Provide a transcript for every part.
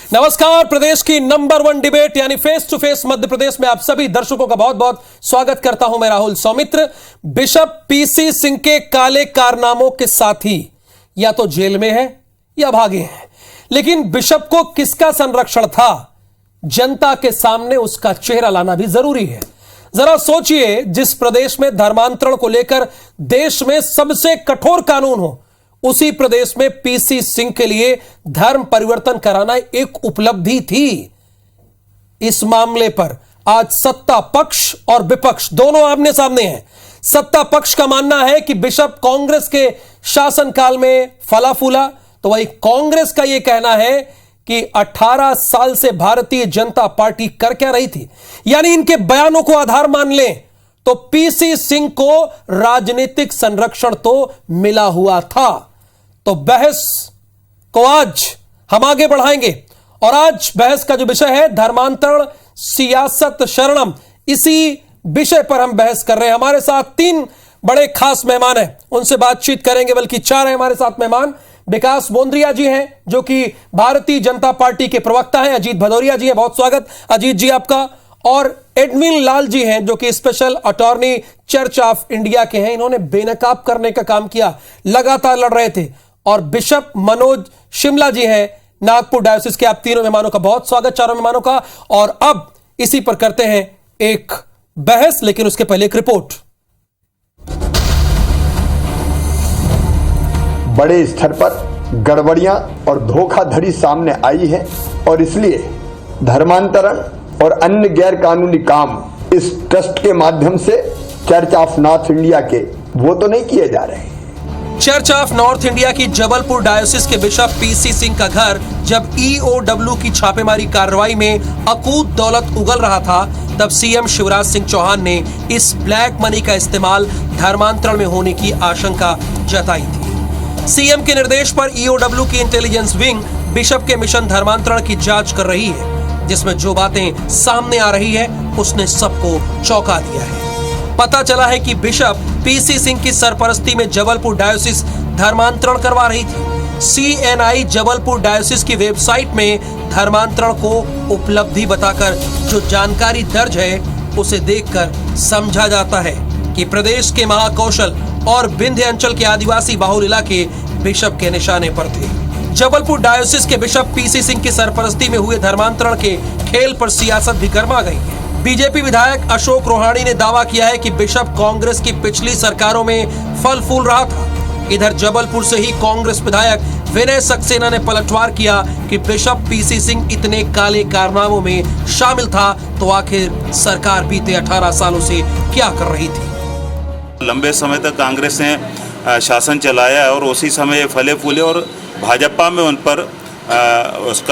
नमस्कार। प्रदेश की number 1 debate यानी face to face Madhya Pradesh में आप सभी दर्शकों का बहुत बहुत स्वागत करता हूं। मैं राहुल सौमित्र। बिशप पीसी सिंह के काले कारनामों के साथी या तो जेल में है या भागे हैं, लेकिन बिशप को किसका संरक्षण था, जनता के सामने उसका चेहरा लाना भी जरूरी है। जरा सोचिए, जिस प्रदेश में धर्मांतरण को लेकर देश में सबसे कठोर कानून हो, उसी प्रदेश में पीसी सिंह के लिए धर्म परिवर्तन कराना एक उपलब्धि थी। इस मामले पर आज सत्ता पक्ष और विपक्ष दोनों आमने सामने हैं। सत्ता पक्ष का मानना है कि बिशप कांग्रेस के शासनकाल में फला फूला, तो वही कांग्रेस का यह कहना है कि 18 साल से भारतीय जनता पार्टी कर क्या रही थी। यानी इनके बयानों को आधार मान लें तो पीसी सिंह को राजनीतिक संरक्षण तो मिला हुआ था। तो बहस को आज हम आगे बढ़ाएंगे और आज बहस का जो विषय है धर्मांतरण सियासत शरणम, इसी विषय पर हम बहस कर रहे हैं। हमारे साथ 3 बड़े खास मेहमान हैं, उनसे बातचीत करेंगे, बल्कि 4 हैं हमारे साथ मेहमान। विकास बोंद्रिया जी हैं जो कि भारतीय जनता पार्टी के प्रवक्ता हैं। अजीत भदौरिया जी हैं, बहुत स्वागत अजीत जी आपका। और एडविन लाल जी हैं जो कि special attorney church of India के हैं। इन्होंने बेनकाब करने का काम किया, लगातार लड़ रहे थे। और बिशप मनोज शिमला जी हैं नागपुर डायोसिस के। आप तीनों मेहमानों का बहुत स्वागत, चारों मेहमानों का। और अब इसी पर करते हैं एक बहस, लेकिन उसके पहले एक रिपोर्ट। बड़े स्तर पर गड़बड़ियां और धोखाधड़ी सामने आई है और इसलिए धर्मांतरण और अन्य गैर कानूनी काम इस ट्रस्ट के माध्यम से चर्च ऑफ नॉर्थ इंडिया के वो तो नहीं किए जा रहे। चर्च ऑफ नॉर्थ इंडिया की जबलपुर डायोसिस के बिशप पीसी सिंह का घर जब ईओडब्ल्यू की छापेमारी कार्रवाई में अकूत दौलत उगल रहा था, तब सीएम शिवराज सिंह चौहान ने इस ब्लैक मनी का इस्तेमाल धर्मांतरण में होने की आशंका जताई थी। सीएम के निर्देश पर ईओडब्ल्यू की इंटेलिजेंस विंग बिशप के मिशन धर्मांतरण की जांच कर रही है, जिसमें जो बातें सामने आ रही है उसने सबको चौंका दिया है। पता चला है कि बिशप पीसी सिंह की सरपरस्ती में जबलपुर डायोसिस धर्मांतरण करवा रही थी। सीएनआई जबलपुर डायोसिस की वेबसाइट में धर्मांतरण को उपलब्धि बताकर जो जानकारी दर्ज है, उसे देखकर समझा जाता है कि प्रदेश के महाकौशल और विंध्य अंचल के आदिवासी बाहुल इलाके बिशप के निशाने पर थे। जबलपुर डायोसिस के बिशप पीसी सिंह की सरपरस्ती में हुए धर्मांतरण के खेल पर सियासत भी गर्मा गई है। बीजेपी विधायक अशोक रोहाणी ने दावा किया है कि बिशप कांग्रेस की पिछली सरकारों में फल फूल रहा था। इधर जबलपुर से ही कांग्रेस विधायक विनय सक्सेना ने पलटवार किया कि बिशप पीसी सिंह इतने काले कारनामों में शामिल था, तो आखिर सरकार बीते 18 सालों से क्या कर रही थी। लंबे समय तक कांग्रेस ने शासन चलाया और उसी समय फले फूले और भाजपा में उन पर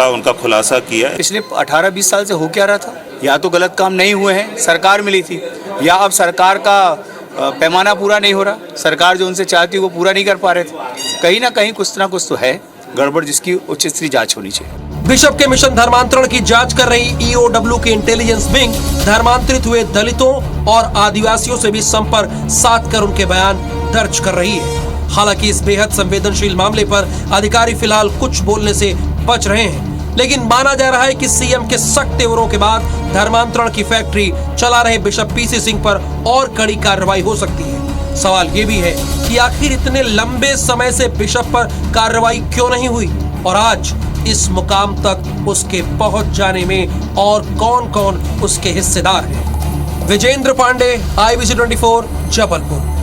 उनका खुलासा किया। पिछले 18-20 साल से हो क्या रहा था? या तो गलत काम नहीं हुए हैं, सरकार मिली थी, या अब सरकार का पैमाना पूरा नहीं हो रहा, सरकार जो उनसे चाहती है वो पूरा नहीं कर पा रहे थे। कहीं ना कहीं कुछ ना कुछ तो है गड़बड़, जिसकी उच्च स्तरीय जांच होनी चाहिए। बिशप के मिशन धर्मांतरण की जांच कर रही ईओडब्ल्यू की इंटेलिजेंस विंग धर्मांतरित हुए दलितों और आदिवासियों से भी संपर्क साध कर उनके बयान दर्ज कर रही है। हालांकि इस बेहद संवेदनशील मामले पर अधिकारी फिलहाल कुछ बोलने से बच रहे हैं, लेकिन माना जा रहा है कि सीएम के सख्त तेवरों के बाद धर्मांतरण की फैक्ट्री चला रहे बिशप पीसी सिंह पर और कड़ी कार्रवाई हो सकती है। सवाल ये भी है कि आखिर इतने लंबे समय से बिशप पर कार्रवाई क्यों नहीं हुई और आज इस मुकाम तक उसके पहुंच जाने में और कौन कौन उसके हिस्सेदार हैं। विजेंद्र पांडे, IBC 24, जबलपुर।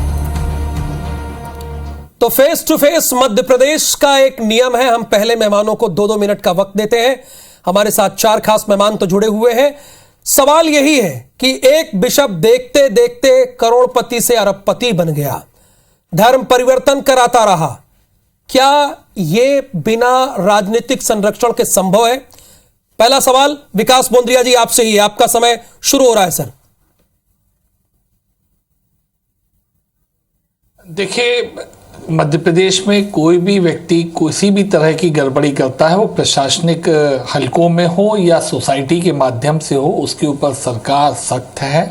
तो face to face Madhya Pradesh का एक नियम है, हम पहले मेहमानों को 2-2 मिनट का वक्त देते हैं। हमारे साथ 4 खास मेहमान तो जुड़े हुए हैं। सवाल यही है कि एक बिशप देखते देखते करोड़पति से अरबपति बन गया, धर्म परिवर्तन कराता रहा, क्या यह बिना राजनीतिक संरक्षण के संभव है? पहला सवाल विकास बोंद्रिया जी आपसे ही है, आपका समय शुरू हो रहा है सर। देखिए, मध्य प्रदेश में कोई भी व्यक्ति किसी भी तरह की गड़बड़ी करता है, वो प्रशासनिक हलकों में हो या सोसाइटी के माध्यम से हो, उसके ऊपर सरकार सख्त है।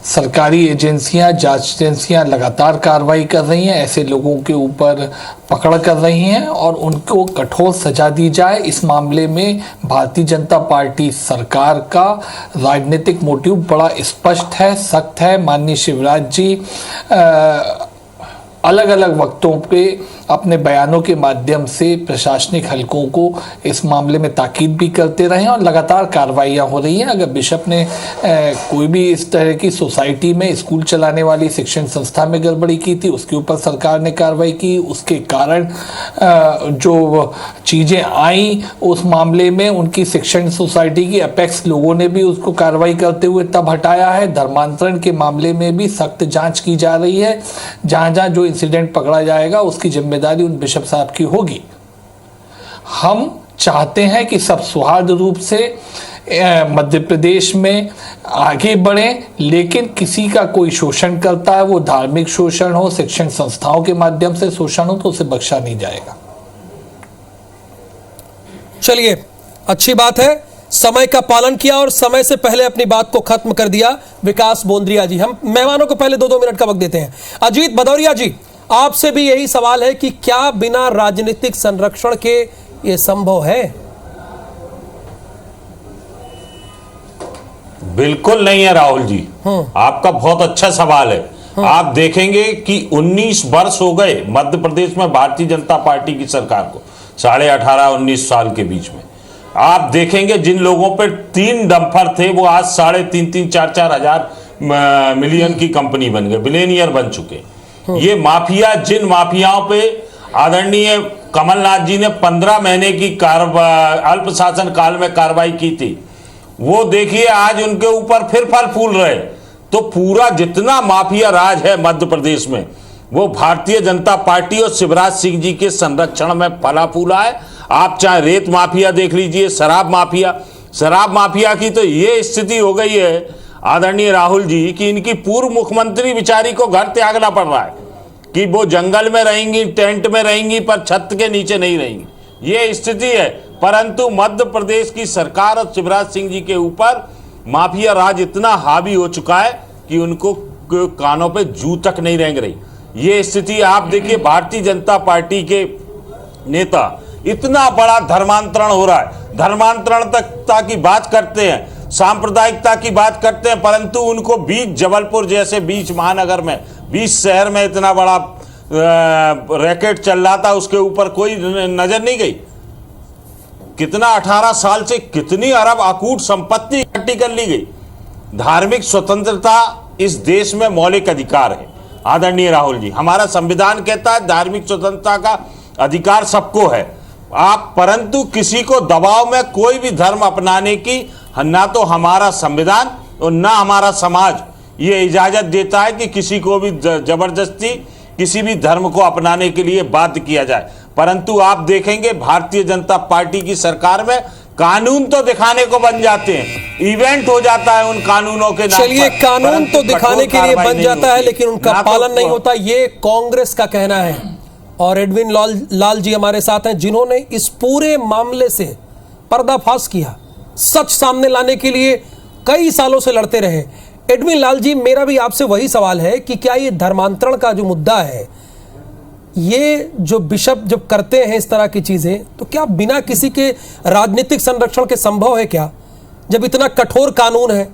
सरकारी एजेंसियां, जांच एजेंसियां लगातार कार्रवाई कर रही हैं, ऐसे लोगों के ऊपर पकड़ कर रही हैं और उनको कठोर सजा दी जाए। इस मामले में भारतीय जनता पार्टी सरकार का राजनीतिक मोटिव बड़ा स्पष्ट है, सख्त है। माननीय शिवराज जी अलग अलग वक्तों पे अपने बयानों के माध्यम से प्रशासनिक हलकों को इस मामले में ताकीद भी करते रहे हैं और लगातार कार्रवाइयाँ हो रही हैं। अगर बिशप ने कोई भी इस तरह की सोसाइटी में स्कूल चलाने वाली शिक्षण संस्था में गड़बड़ी की थी, उसके ऊपर सरकार ने कार्रवाई की। उसके कारण जो चीज़ें आई उस मामले में उनकी शिक्षण सोसाइटी की अपेक्स लोगों ने भी उसको कार्रवाई करते हुए तब हटाया है। धर्मांतरण के मामले में भी सख्त जाँच की जा रही है। जहाँ जहाँ जो इंसिडेंट पकड़ा जाएगा उसकी जिम्मेदारी उन बिशप साहब की होगी। हम चाहते हैं कि सब सौहार्द रूप से मध्य प्रदेश में आगे बढ़ें, लेकिन किसी का कोई शोषण करता है, वो धार्मिक शोषण हो, शिक्षण संस्थाओं के माध्यम से शोषण हो, तो उसे बख्शा नहीं जाएगा। चलिए, अच्छी बात है, समय का पालन किया और समय से पहले अपनी बात को खत्म कर दिया विकास बोंद्रिया जी। हम मेहमानों को पहले 2-2 मिनट का वक्त देते हैं। अजीत भदौरिया जी, आपसे भी यही सवाल है कि क्या बिना राजनीतिक संरक्षण के ये संभव है? बिल्कुल नहीं है राहुल जी, आपका बहुत अच्छा सवाल है। आप देखेंगे कि 19 वर्ष हो गए मध्य प्रदेश में भारतीय जनता पार्टी की सरकार को, 18.5-19 साल के बीच में। आप देखेंगे जिन लोगों पे 3 डंपर थे वो आज 3.5, 4 हजार मिलियन की कंपनी बन गए, बिलियनियर बन चुके। ये माफिया, जिन माफियाओं पे आदरणीय कमलनाथ जी ने 15 महीने की अल्प शासन काल में कार्रवाई की थी, वो देखिए आज उनके ऊपर फिर फल फूल रहे। तो पूरा जितना माफिया राज है मध्य प्रदेश में वो भारतीय जनता पार्टी और शिवराज सिंह जी के संरक्षण में फला फूला है। आप चाहे रेत माफिया देख लीजिए, शराब माफिया की तो ये स्थिति हो गई है आदरणीय राहुल जी कि इनकी पूर्व मुख्यमंत्री बिचारी को घर त्यागना पड़ रहा है कि वो जंगल में रहेंगी, टेंट में रहेंगी, पर छत के नीचे नहीं रहेंगी। ये स्थिति है। परंतु मध्य प्रदेश की सरकार और शिवराज सिंह जी के ऊपर माफिया राज इतना हावी हो चुका है कि उनको कानों पे जू तक नहीं रेंग रही। ये स्थिति आप देखिए, भारतीय जनता पार्टी के नेता इतना बड़ा धर्मांतरण हो रहा है, धर्मांतरणता की बात करते हैं, सांप्रदायिकता की बात करते हैं, परंतु उनको बीच जबलपुर जैसे बीच महानगर में, बीच शहर में इतना बड़ा रैकेट चल रहा था, उसके ऊपर कोई नजर नहीं गई। कितना 18 साल से कितनी अरब अकूट संपत्ति इकट्ठी कर ली गई। धार्मिक स्वतंत्रता इस देश में मौलिक अधिकार है आदरणीय राहुल जी। हमारा संविधान कहता है धार्मिक स्वतंत्रता का अधिकार सबको है। आप परंतु किसी को दबाव में कोई भी धर्म अपनाने की ना तो हमारा संविधान और ना हमारा समाज ये इजाजत देता है कि किसी को भी जबरदस्ती किसी भी धर्म को अपनाने के लिए बाध्य किया जाए। परंतु आप देखेंगे भारतीय जनता पार्टी की सरकार में कानून तो दिखाने को बन जाते हैं, इवेंट हो जाता है उन कानूनों के नाम पर। चलिए, कानून तो दिखाने के लिए बन जाता है लेकिन उनका पालन नहीं होता, ये कांग्रेस का कहना है। और एडविन लाल जी हमारे साथ हैं जिन्होंने इस पूरे मामले से पर्दाफाश किया, सच सामने लाने के लिए कई सालों से लड़ते रहे। एडविन लाल जी, मेरा भी आपसे वही सवाल है कि क्या ये धर्मांतरण का जो मुद्दा है, ये जो बिशप जब करते हैं इस तरह की चीजें, तो क्या बिना किसी के राजनीतिक संरक्षण के संभव है क्या, जब इतना कठोर कानून है?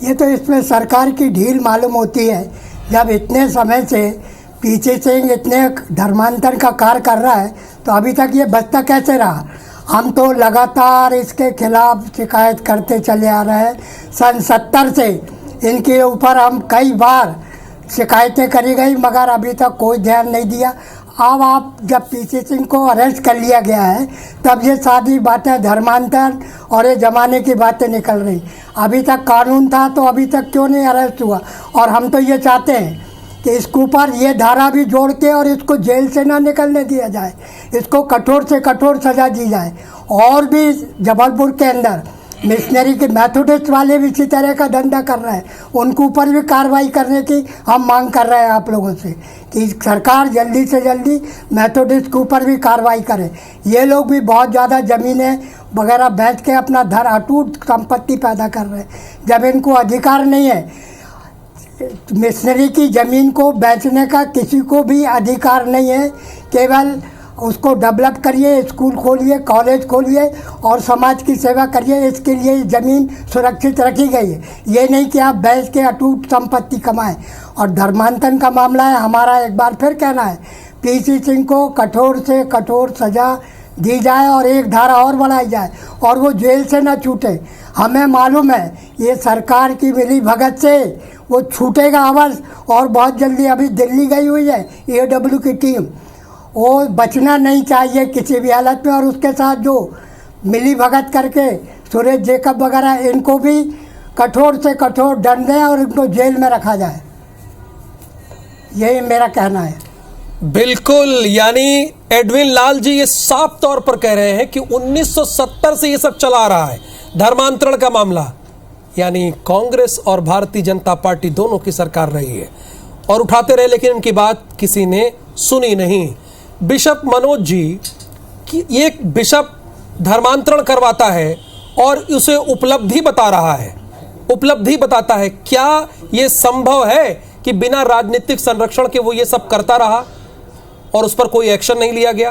ये तो इसमें सरकार की ढील मालूम होती है। जब इतने समय से पीछे से इतने धर्मांतरण का कार्य कर रहा है तो अभी तक ये बचता कैसे रहा? हम तो लगातार इसके खिलाफ शिकायत करते चले आ रहे हैं। सन 70 से इनके ऊपर हम कई बार शिकायतें करी गई मगर अभी तक कोई ध्यान नहीं दिया। अब आप जब पीसी सिंह को अरेस्ट कर लिया गया है तब ये सारी बातें धर्मांतरण और ये ज़माने की बातें निकल रही। अभी तक कानून था तो अभी तक क्यों नहीं अरेस्ट हुआ? और हम तो ये चाहते हैं कि इसके ऊपर ये धारा भी जोड़ के और इसको जेल से ना निकलने दिया जाए, इसको कठोर से कठोर सज़ा दी जाए। और भी जबलपुर के अंदर मिशनरी के मेथोडिस्ट वाले भी इसी तरह का धंधा कर रहे हैं, उनके ऊपर भी कार्रवाई करने की हम मांग कर रहे हैं आप लोगों से कि सरकार जल्दी से जल्दी मेथोडिस्ट के ऊपर भी कार्रवाई करे। ये लोग भी बहुत ज़्यादा ज़मीनें वगैरह बेच के अपना अटूट संपत्ति पैदा कर रहे हैं, जब इनको अधिकार नहीं है। मिशनरी की ज़मीन को बेचने का किसी को भी अधिकार नहीं है, केवल उसको डेवलप करिए, स्कूल खोलिए, कॉलेज खोलिए और समाज की सेवा करिए, इसके लिए ज़मीन सुरक्षित रखी गई है। ये नहीं कि आप बेच के अटूट संपत्ति कमाएं। और धर्मांतरण का मामला है, हमारा एक बार फिर कहना है पीसी सिंह को कठोर से कठोर सज़ा दी जाए और एक धारा और बढ़ाई जाए और वो जेल से न छूटे। हमें मालूम है ये सरकार की मिली भगत से वो छूटेगा अवश्य, और बहुत जल्दी अभी दिल्ली गई हुई है AW की टीम, वो बचना नहीं चाहिए किसी भी हालत में। और उसके साथ जो मिली भगत करके सुरेश जैकब वगैरह, इनको भी कठोर से कठोर दंड दें और इनको जेल में रखा जाए, यही मेरा कहना है। बिल्कुल, यानी एडविन लाल जी ये साफ तौर पर कह रहे हैं कि 1970 से ये सब चला आ रहा है धर्मांतरण का मामला, यानी कांग्रेस और भारतीय जनता पार्टी दोनों की सरकार रही है और उठाते रहे, लेकिन इनकी बात किसी ने सुनी नहीं। बिशप मनोज जी कि एक बिशप धर्मांतरण करवाता है और उसे उपलब्धि बता रहा है, उपलब्धि बताता है, क्या ये संभव है कि बिना राजनीतिक संरक्षण के वो ये सब करता रहा और उस पर कोई एक्शन नहीं लिया गया?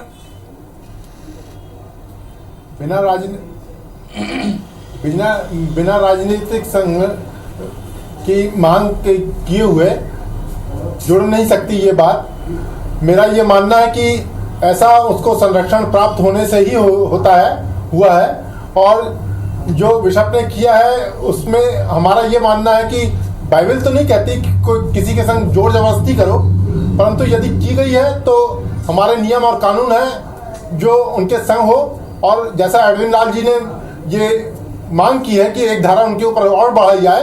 बिना राजनीतिक संघ की मांग किए हुए जुड़ नहीं सकती ये बात। मेरा ये मानना है कि ऐसा उसको संरक्षण प्राप्त होने से ही हुआ है और जो बिशप ने किया है उसमें हमारा ये मानना है कि बाइबल तो नहीं कहती कि कोई किसी के संग जोर जबरदस्ती करो, परंतु यदि की गई है तो हमारे नियम और कानून है जो उनके संग हो। और जैसा एडविन लाल जी ने ये मांग की है कि एक धारा उनके ऊपर और बढ़ाई जाए,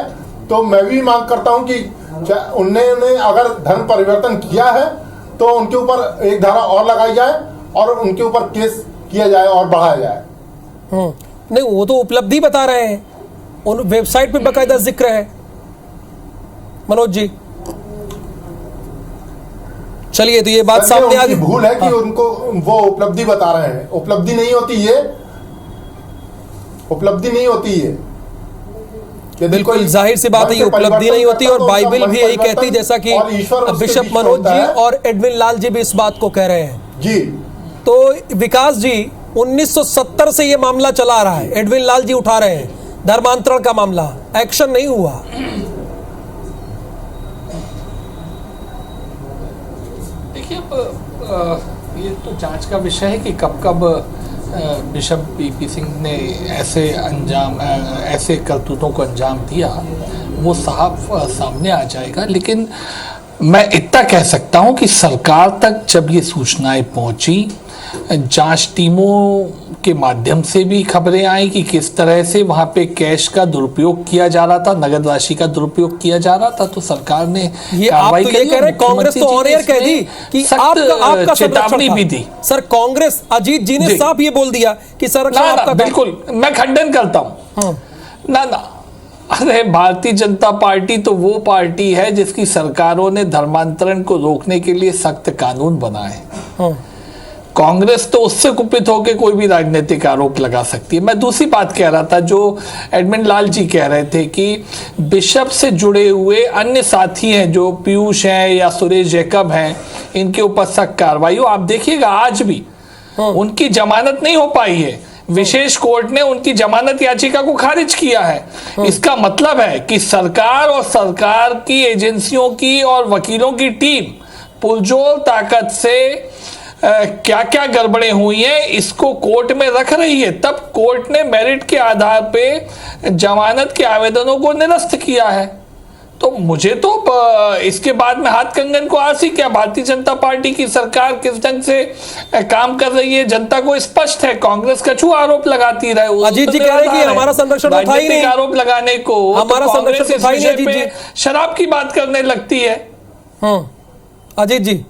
तो मैं भी मांग करता हूं कि उन्होंने अगर धर्म परिवर्तन किया है तो उनके ऊपर एक धारा और लगाई जाए और उनके ऊपर केस किया जाए और बढ़ाया जाए। नहीं, वो तो उपलब्धि बता रहे हैं, उन वेबसाइट पे बकायदा जिक्र है। मनोज जी चलिए, तो ये बात सामने आ गई। भूल है कि उनको वो उपलब्धि बता रहे हैं, उपलब्धि नहीं होती ये, उपलब्धि नहीं होती है। बिल्कुल जाहिर सी बात है, ये उपलब्धि नहीं होती और बाइबल भी यही कहती, जैसा कि बिशप मनोज जी और एडविन लाल जी भी इस बात को कह रहे हैं जी। तो विकास जी 1970 से ये मामला चला आ रहा है, एडविन लाल जी उठा रहे हैं धर्मांतरण का मामला, एक्शन नहीं हुआ। देखिए, अब ये तो जांच का विषय है कि कब कब बिशप पीपी सिंह ने ऐसे करतूतों को अंजाम दिया, वो साफ सामने आ जाएगा। लेकिन मैं इतना कह सकता हूं कि सरकार तक जब ये सूचनाएं पहुंची, जांच टीमों के माध्यम से भी खबरें आई कि किस तरह से वहां पे कैश का दुरुपयोग किया जा रहा था, नगद राशि का दुरुपयोग किया जा रहा था, तो सरकार ने ये आप तो ये कह रहे हैं, कांग्रेस तो ऑन एयर कह दी कि आपका चेतावनी भी दी। सर कांग्रेस, अजीत जी ने साफ ये बोल दिया कि संरक्षण आपका। बिल्कुल, मैं खंडन करता हूं। ना, अरे भारतीय जनता पार्टी तो वो पार्टी है जिसकी सरकारों ने धर्मांतरण को रोकने के लिए सख्त कानून बनाए। कांग्रेस तो उससे कुपित होकर कोई भी राजनीतिक आरोप लगा सकती है। मैं दूसरी बात कह रहा था, जो एडमिन लाल जी कह रहे थे कि बिशप से जुड़े हुए अन्य साथी हैं, जो पीयूष हैं या सुरेश जैकब हैं, इनके ऊपर सख्त कार्रवाई हो। आप देखिएगा आज भी उनकी जमानत नहीं हो पाई है, विशेष कोर्ट ने उनकी जमानत याचिका को खारिज किया है। इसका मतलब है कि सरकार और सरकार की एजेंसियों की और वकीलों की टीम पुरजोर ताकत से क्या क्या गड़बड़ें हुई हैं इसको कोर्ट में रख रही है। तब कोर्ट ने मेरिट के आधार पे जमानत के आवेदनों को निरस्त किया है। तो मुझे तो इसके बाद में हाथ कंगन को आस ही क्या, भारतीय जनता पार्टी की सरकार किस ढंग से काम कर रही है जनता को स्पष्ट है। कांग्रेस कछुआ आरोप लगाती रहे, अजीत जी कह रहे हैं कि हमारा संरक्षण तो था ही नहीं, आरोप लगाने को हमारा संरक्षण तो था ही नहीं। जी शराब की बात करने लगती है। अजीत जी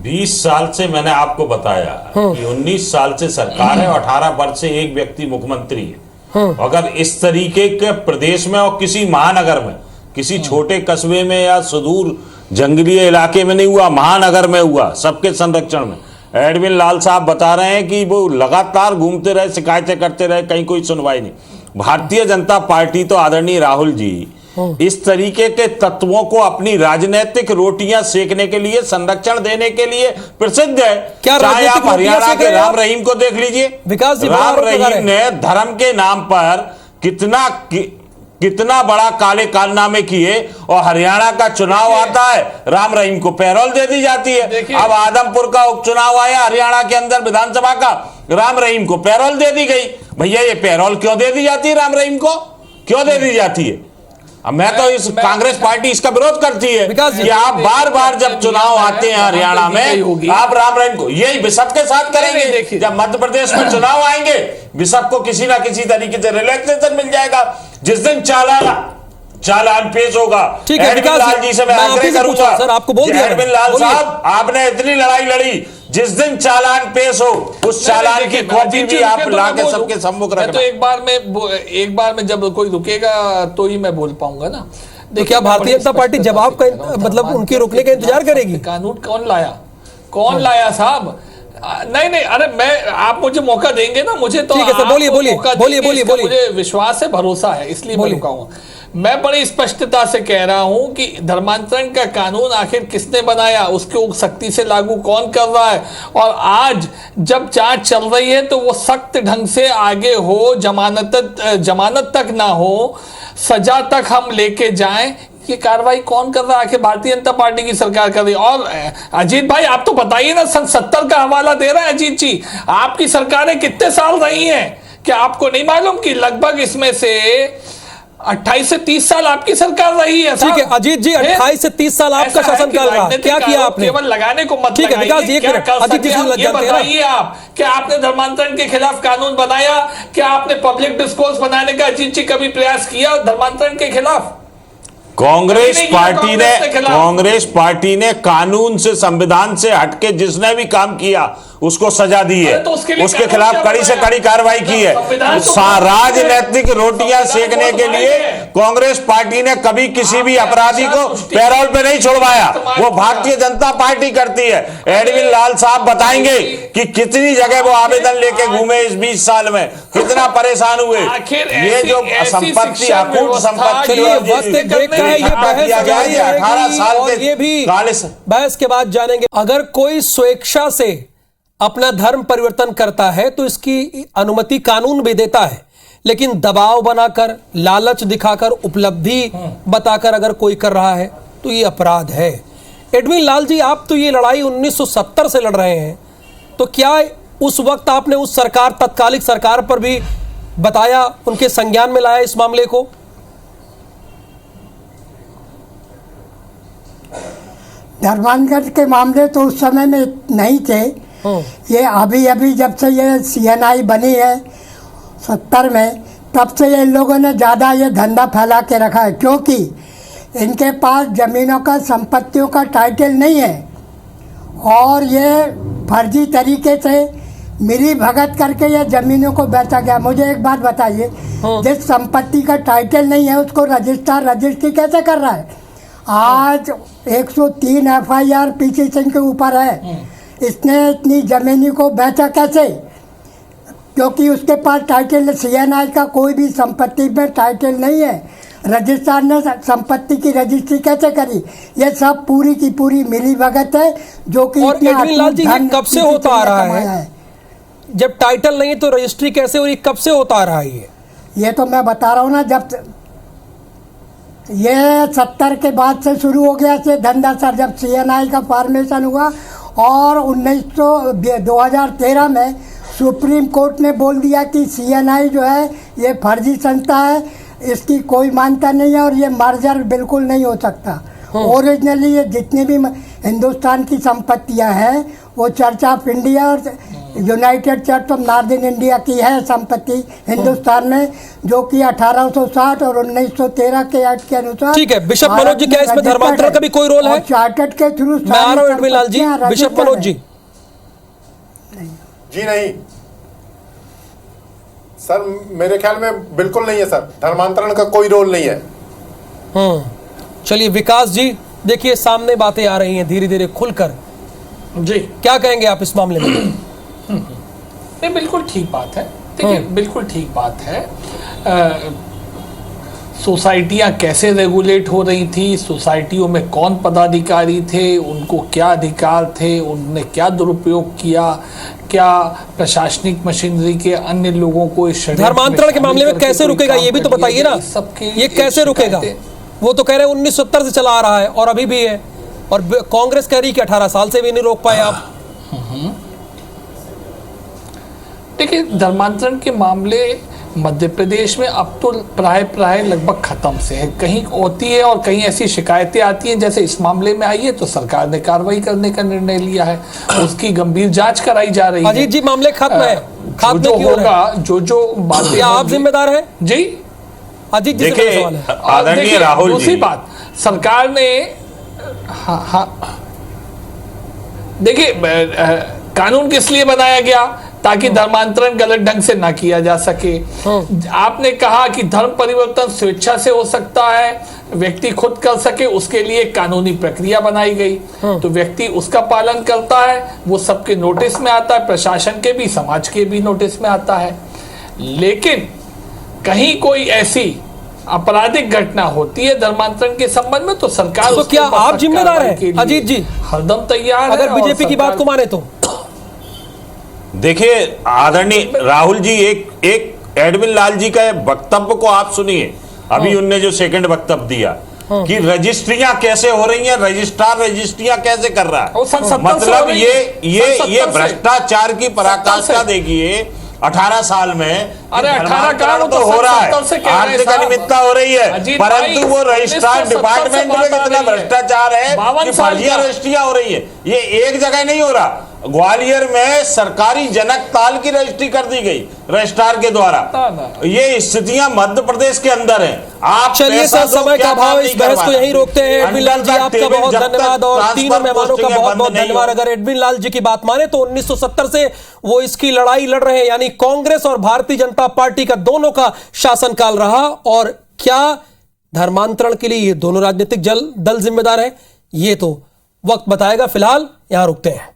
20 साल से मैंने आपको बताया कि 19 साल से सरकार है और 18 वर्ष से एक व्यक्ति मुख्यमंत्री है। अगर इस तरीके के प्रदेश में और किसी महानगर में, किसी छोटे कस्बे में या सुदूर जंगली इलाके में नहीं हुआ, महानगर में हुआ, सबके संरक्षण में। एडविन लाल साहब बता रहे हैं कि वो लगातार घूमते रहे, शिकायतें करते रहे, कहीं कोई सुनवाई नहीं। भारतीय जनता पार्टी तो आदरणीय राहुल जी इस तरीके के तत्वों को अपनी राजनीतिक रोटियां सेकने के लिए, संरक्षण देने के लिए प्रसिद्ध है। क्या चाहे आप हरियाणा के राम रहीम को देख लीजिए, राम रहीम ने धर्म के नाम पर कितना बड़ा काले कारनामे किए, और हरियाणा का चुनाव आता है, राम रहीम को पैरोल दे दी जाती है। अब आदमपुर का उपचुनाव आया हरियाणा के अंदर विधानसभा का, राम रहीम को पैरोल दे दी गई। भैया ये पैरोल क्यों दे दी जाती है? राम रहीम को क्यों दे दी जाती है? अब मैं तो इस कांग्रेस पार्टी इसका विरोध करती है कि आप बार बार जब चुनाव आते हैं हरियाणा में, आप राम रहीम को, यही बिशप के साथ करेंगे। जब मध्य प्रदेश में चुनाव आएंगे, बिशप को किसी ना किसी तरीके से रिलैक्सेशन मिल जाएगा। जिस दिन चालान पेश होगा, एडविन लाल जी से मैं आग्रह करूंगा, सर आपको बोल दिया एडविन लाल साहब, आपने इतनी लड़ाई लड़ी, जिस दिन चालान पेश हो उस चालान की कॉपी भी आप लाके सबके सम्मुख रखना। तो एक बार में जब कोई रुकेगा तो ही मैं बोल पाऊंगा ना। तो क्या भारतीय जनता पार्टी जवाब का मतलब उनके रुकने का इंतजार करेगी? कानून कौन लाया साहब? नहीं, अरे आप मुझे मौका देंगे ना, मुझे तो ठीक है सर, बोलिए। मुझे विश्वास है, भरोसा है, इसलिए मैं रुकाऊंगा। मैं बड़ी स्पष्टता से कह रहा हूं कि धर्मांतरण का कानून आखिर किसने बनाया, उसको सख्ती से लागू कौन कर रहा है, और आज जब जांच चल रही है तो वो सख्त ढंग से आगे हो, जमानत तक ना हो, सजा तक हम लेके जाएं, ये कार्रवाई कौन कर रहा है? आखिर भारतीय जनता पार्टी की सरकार कर रही है। और अजीत भाई आप तो बताइए ना, सन 70 का हवाला दे रहे हैं अजीत जी, आपकी सरकारें कितने साल रही हैं? क्या आपको नहीं मालूम कि लगभग इसमें से 28 से 30 साल आपकी सरकार रही है? ठीक है अजीत जी, 28 से 30 साल आपका शासनकाल रहा, क्या किया आपने? केवल लगाने को मत ठीक है विकास जी, ये बताइए आप, क्या आपने धर्मांतरण के खिलाफ कानून बनाया? क्या आपने पब्लिक डिस्कोर्स बनाने का अजीत जी कभी प्रयास किया धर्मांतरण के खिलाफ? कांग्रेस पार्टी ने कानून से, संविधान से हटके जिसने भी काम किया उसको सजा दी है, उसके खिलाफ कड़ी से कड़ी कार्रवाई की है। राजनीतिक रोटियां सेकने के लिए कांग्रेस पार्टी ने कभी किसी भी अपराधी को पैरोल पे नहीं छोड़वाया, वो भारतीय जनता पार्टी करती है। एडविन लाल साहब बताएंगे कि कितनी जगह वो आवेदन लेके घूमे इस 20 साल में, कितना परेशान हुए। ये जो संपत्ति, अकूट संपत्ति है, ये बहस जारी है 18 साल और ये भी बहस के बाद जानेंगे। अगर कोई स्वेच्छा से अपना धर्म परिवर्तन करता है तो इसकी अनुमति कानून भी देता है, लेकिन दबाव बनाकर, लालच दिखाकर, उपलब्धि बताकर अगर कोई कर रहा है तो ये अपराध है। एडविन लाल जी, आप तो ये लड़ाई 1970 से लड़ रहे हैं, तो क्या उस वक्त आपने उस सरकार, तत्कालिक सरकार पर भी बताया, उनके संज्ञान में लाया इस मामले को? धर्मांतरण के मामले तो उस समय में नहीं थे। ये अभी जब से ये CNI बनी है 70 में, तब से ये इन लोगों ने ज़्यादा ये धंधा फैला के रखा है, क्योंकि इनके पास ज़मीनों का, संपत्तियों का टाइटल नहीं है, और ये फर्जी तरीके से मिली भगत करके ये ज़मीनों को बेचा गया। मुझे एक बात बताइए, जिस संपत्ति का टाइटल नहीं है उसको रजिस्ट्री कैसे कर रहा है? आज 103 FIR पीसी सिंह के ऊपर है। इसने इतनी ज़मीनी को बेचा कैसे? क्योंकि उसके पास टाइटल, CNI का कोई भी संपत्ति में टाइटल नहीं है। रजिस्ट्रार ने संपत्ति की रजिस्ट्री कैसे करी? ये सब पूरी की पूरी मिली भगत है, जो कि एडविन लाल जी, कब से होता आ रहा है? जब टाइटल नहीं तो रजिस्ट्री कैसे हो रही, कब से होता आ रहा है ये तो मैं बता रहा हूँ ना, जब ये 70 के बाद से शुरू हो गया से धंधा सर, जब CNI का फॉर्मेशन हुआ और 2013 में सुप्रीम कोर्ट ने बोल दिया कि CNI जो है ये फर्जी संस्था है, इसकी कोई मान्यता नहीं है और ये मर्जर बिल्कुल नहीं हो सकता। ओरिजिनली ये जितनी भी हिंदुस्तान की संपत्तियां हैं वो चर्च ऑफ इंडिया और United church of northern India की है संपत्ति हिंदुस्तान में, जो कि 1860 और 1913 के एक्ट के अनुसार। ठीक है, बिशप मनोज जी, क्या इसमें धर्मांतरण का भी कोई रोल है? चार्टर्ड के थ्रू मैं आ रहा हूं एडमिन लाल जी। बिशप मनोज जी। जी नहीं सर, मेरे ख्याल में बिल्कुल नहीं है सर, धर्मांतरण का कोई रोल नहीं है। चलिए विकास जी, देखिए सामने बातें आ रही हैं धीरे धीरे खुलकर जी, क्या कहेंगे आप इस मामले में? नहीं, बिल्कुल ठीक बात है। देखिए, बिल्कुल ठीक बात है। सोसाइटियाँ कैसे रेगुलेट हो रही थी, सोसाइटियों में कौन पदाधिकारी थे, उनको क्या अधिकार थे, उनने क्या दुरुपयोग किया, क्या प्रशासनिक मशीनरी के अन्य लोगों को इस धर्मांतरण के मामले में कैसे रुकेगा ये भी तो बताइए ना। ये कैसे रुकेगा? वो तो कह रहे हैं 1970 से चला आ रहा है और अभी भी है, और कांग्रेस कह रही है कि 18 साल से भी नहीं रोक पाए आप। देखिए, धर्मांतरण के मामले मध्य प्रदेश में अब तो प्राय लगभग खत्म से है। कहीं होती है और कहीं ऐसी शिकायतें आती हैं, जैसे इस मामले में आई है तो सरकार ने कार्रवाई करने का निर्णय लिया है, उसकी गंभीर जांच कराई जा रही है। अजीत जी, मामले खत्म है, जो होगा, जो बातें आप जिम्मेदार हैं जी? अजीत जी, देखिए आदरणीय राहुल जी, दूसरी बात, सरकार ने देखिए कानून किस लिए बनाया गया? ताकि धर्मांतरण गलत ढंग से ना किया जा सके। आपने कहा कि धर्म परिवर्तन स्वेच्छा से हो सकता है, व्यक्ति खुद कर सके, उसके लिए कानूनी प्रक्रिया बनाई गई। तो व्यक्ति उसका पालन करता है, वो सबके नोटिस में आता है, प्रशासन के भी, समाज के भी नोटिस में आता है। लेकिन कहीं कोई ऐसी आपराधिक घटना होती है धर्मांतरण के संबंध में, तो सरकार तो क्या आप जिम्मेदार हैं अजीत जी? हरदम तैयार है। अगर बीजेपी की बात को माने तो देखिए आदरणीय राहुल जी, एक एडमिन लाल जी का वक्तव्य को आप सुनिए। अभी उनने जो सेकंड वक्तव्य दिया कि रजिस्ट्रियां कैसे हो रही हैं, रजिस्ट्रार रजिस्ट्रियां कैसे कर रहा है, मतलब ये भ्रष्टाचार की पराकाष्ठा देखिए। 18 साल में, अरे 18 का तो हो रहा है, आर्थिक अनियमितता हो रही है, परंतु वो रजिस्ट्रार डिपार्टमेंट में कितना भ्रष्टाचार है कि फर्जी रजिस्ट्रियां हो रही है। ये एक जगह नहीं हो रहा, ग्वालियर में सरकारी जनक ताल की रजिस्ट्री कर दी गई रजिस्ट्रार के द्वारा। ये स्थितियां मध्य प्रदेश के अंदर हैं। आप चलिए सर, समय का अभाव, इस बहस को यहीं रोकते हैं। एडमिन लाल जी, आपका बहुत धन्यवाद और तीनों मेहमानों का बहुत बहुत धन्यवाद। अगर एडमिन लाल जी की बात माने तो 1970 से वो इसकी लड़ाई लड़ रहे हैं, यानी कांग्रेस और भारतीय जनता पार्टी का दोनों का शासनकाल रहा। और क्या धर्मांतरण के लिए ये दोनों राजनीतिक दल जिम्मेदार है, ये तो वक्त बताएगा। फिलहाल यहां रुकते हैं।